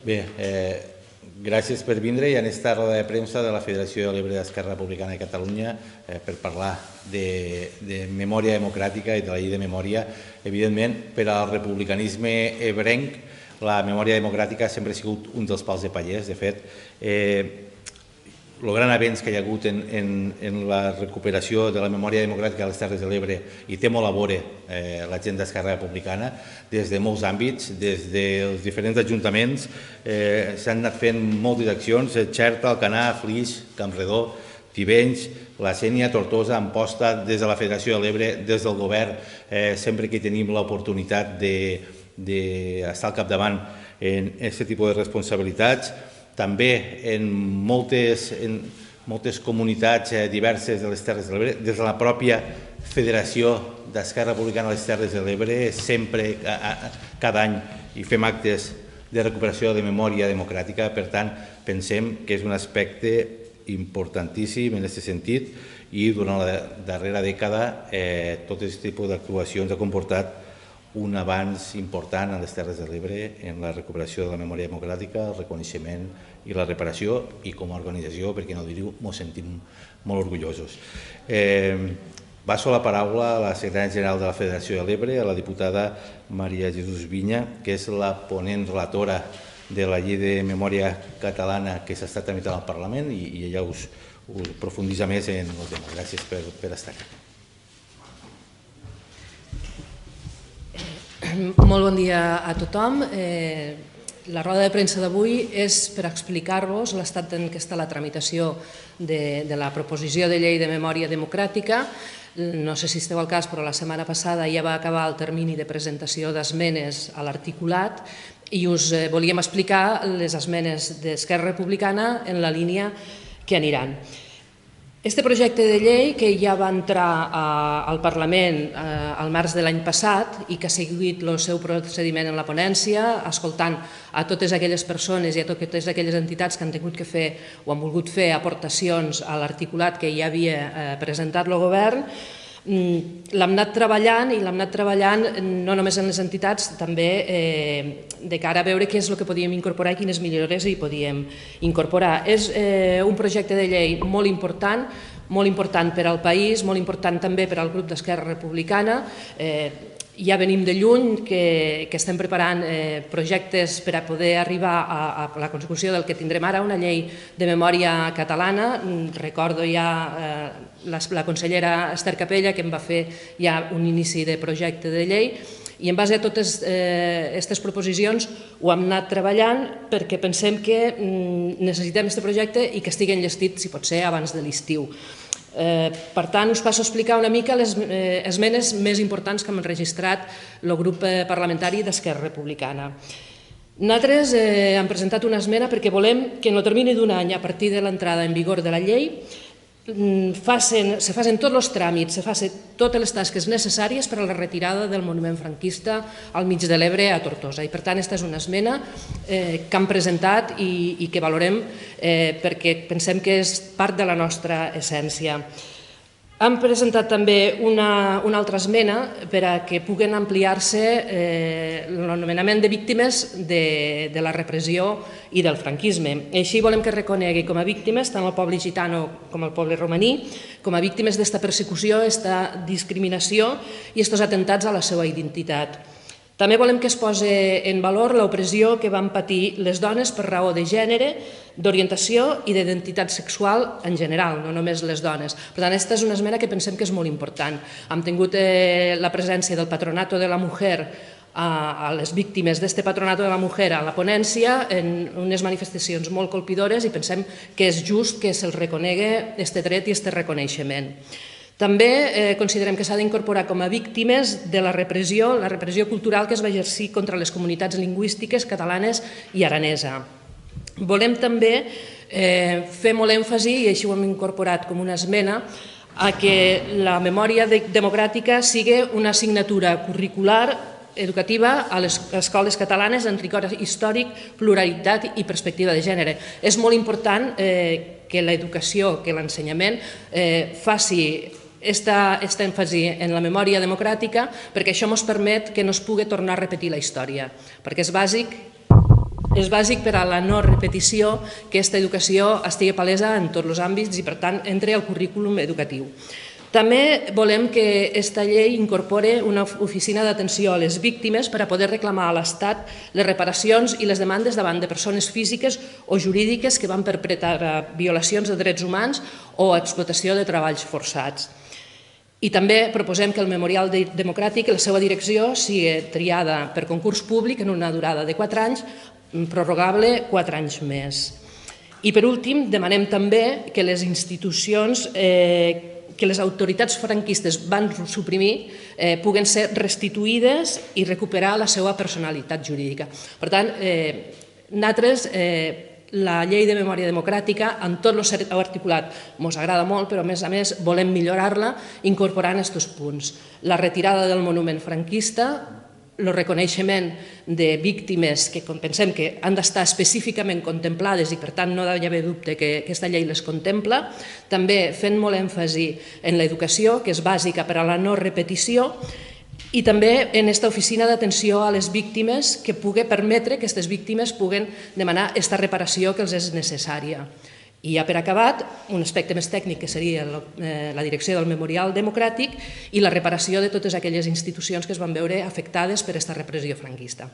Bé, gràcies per vindre i en esta roda de premsa de la Federació de l'Ebre d'Esquerra Republicana de Catalunya per parlar de memòria democràtica i de la llei de memòria. Evidentment, per al republicanisme ebrenc, la memòria democràtica sempre ha sigut un dels pals de paller. De fet, el gran avenç que hi ha hagut en la recuperació de la memòria democràtica a les Terres de l'Ebre i té molt a veure la gent d'Esquerra Republicana des de molts àmbits, des dels diferents ajuntaments. S'han anat fent moltes accions, Xerta, Alcanar, Flix, Campredó, Tivenys, la Sénia, Tortosa, Amposta, des de la Federació de l'Ebre, des del govern, sempre que tenim l'oportunitat d'estar al capdavant en aquest tipus de responsabilitats. També en moltes comunitats diverses de les Terres de l'Ebre, des de la pròpia Federació d'Esquerra Republicana a les Terres de l'Ebre, sempre, cada any, hi fem actes de recuperació de memòria democràtica. Per tant, pensem que és un aspecte importantíssim en aquest sentit i durant la darrera dècada tot aquest tipus d'actuacions ha comportat un avanç important a les Terres de l'Ebre en la recuperació de la memòria democràtica, el reconeixement i la reparació, i com a organització, per què no dir-ho, ens sentim molt orgullosos. Passo la paraula a la secretària general de la Federació de l'Ebre, a la diputada Maria Jesús Viña, que és la ponent relatora de la llei de memòria catalana que s'està tramitant al Parlament, i ella us profunditza més en el tema. Gràcies per estar aquí. Molt bon dia a tothom. La roda de premsa d'avui és per explicar-vos l'estat en què està la tramitació de la proposició de llei de memòria democràtica. No sé si esteu al cas, però la setmana passada ja va acabar el termini de presentació d'esmenes a l'articulat i us volíem explicar les esmenes d'Esquerra Republicana en la línia que aniran. Este projecte de llei, que ja va entrar al Parlament al març de l'any passat i que ha seguit el seu procediment en la ponència, escoltant a totes aquelles persones i a totes aquelles entitats que han tingut que fer o han volgut fer aportacions a l'articulat que ja havia presentat el govern, l'hem anat treballant i l'hem anat treballant no només en les entitats, també de cara a veure què és el que podíem incorporar i quines millores hi podíem incorporar. És un projecte de llei molt important per al país, molt important també per al grup d'Esquerra Republicana. Ja venim de lluny que estem preparant projectes per a poder arribar a la consecució del que tindrem ara, una llei de memòria catalana. Recordo ja la consellera Esther Capella que em va fer ja un inici de projecte de llei i en base a totes aquestes proposicions ho hem anat treballant perquè pensem que necessitem aquest projecte i que estigui enllestit, si pot ser, abans de l'estiu. Per tant, us passo a explicar una mica les esmenes més importants que hem registrat el grup parlamentari d'Esquerra Republicana. Nosaltres hem presentat una esmena perquè volem que en el termini d'un any, a partir de l'entrada en vigor de la llei, se facin tots els tràmits, se facin totes les tasques necessàries per a la retirada del monument franquista al mig de l'Ebre a Tortosa. I per tant, aquesta és una esmena que hem presentat i que valorem perquè pensem que és part de la nostra essència. Hem presentat també una altra esmena per a que puguen ampliar-se l'anomenament de víctimes de la repressió i del franquisme. Així volem que reconegui com a víctimes tant el poble gitano com el poble romaní, com a víctimes d'esta persecució, d'esta discriminació i aquests atentats a la seva identitat. També volem que es posi en valor l'opressió que van patir les dones per raó de gènere, d'orientació i d'identitat sexual en general, no només les dones. Per tant, aquesta és una esmena que pensem que és molt important. Hem tingut la presència del Patronato de la Mujer a les víctimes d'aquest Patronato de la Mujer a la ponència en unes manifestacions molt colpidores i pensem que és just que se'ls reconegui aquest dret i aquest reconeixement. També considerem que s'ha d'incorporar com a víctimes de la repressió cultural que es va exercir contra les comunitats lingüístiques catalanes i aranesa. Volem també fer molt èmfasi, i així ho hem incorporat com una esmena, a que la memòria democràtica sigui una assignatura curricular educativa a les escoles catalanes en rigor històric, pluralitat i perspectiva de gènere. És molt important que l'educació, que l'ensenyament faci aquest èmfasi en la memòria democràtica perquè això ens permet que no es pugui tornar a repetir la història, perquè és bàsic És bàsic per a la no repetició que aquesta educació estigui palesa en tots els àmbits i, per tant, entre al currículum educatiu. També volem que aquesta llei incorpore una oficina d'atenció a les víctimes per a poder reclamar a l'Estat les reparacions i les demandes davant de persones físiques o jurídiques que van perpetrar violacions de drets humans o explotació de treballs forçats. I també proposem que el Memorial Democràtic i la seva direcció sigui triada per concurs públic en una durada de 4 anys, prorrogable 4 anys més. I per últim, demanem també que les institucions que les autoritats franquistes van suprimir puguen ser restituïdes i recuperar la seva personalitat jurídica. Per tant, nosaltres, la llei de memòria democràtica, en tot el seu articulat, ens agrada molt, però a més volem millorar-la incorporant aquests punts. La retirada del monument franquista, el reconeixement de víctimes que pensem que han d'estar específicament contemplades i per tant no hi ha d'haver dubte que aquesta llei les contempla, també fent molt èmfasi en l'educació, que és bàsica per a la no repetició, i també en aquesta oficina d'atenció a les víctimes que pugui permetre que aquestes víctimes puguen demanar aquesta reparació que els és necessària. I ja per acabat, un aspecte més tècnic que seria la direcció del Memorial Democràtic i la reparació de totes aquelles institucions que es van veure afectades per aquesta repressió franquista.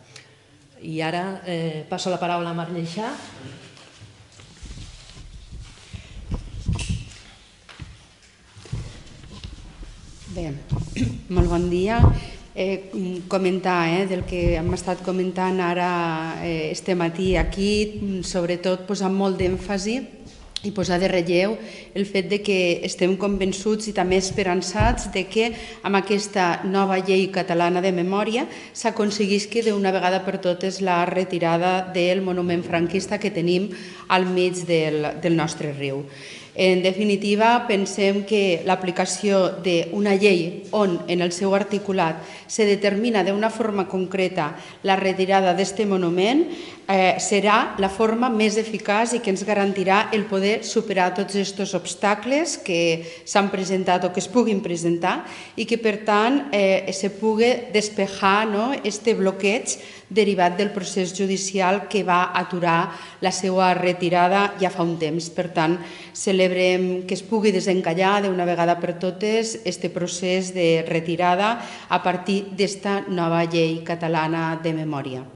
I ara passo la paraula a Marc Lleixà. Bé, molt bon dia. Comentar del que hem estat comentant ara este matí aquí, sobretot posant molt d'èmfasi i posar de relleu el fet que estem convençuts i també esperançats que amb aquesta nova llei catalana de memòria s'aconseguisqui d'una vegada per totes la retirada del monument franquista que tenim al mig del nostre riu. En definitiva, pensem que l'aplicació d'una llei on en el seu articulat se determina d'una forma concreta la retirada d'aquest monument serà la forma més eficaç i que ens garantirà el poder superar tots aquests obstacles que s'han presentat o que es puguin presentar i que, per tant, se pugui despejar aquest bloqueig derivat del procés judicial que va aturar la seva retirada ja fa un temps. Per tant, celebrem que es pugui desencallar d'una vegada per totes aquest procés de retirada a partir d'esta nova llei catalana de memòria.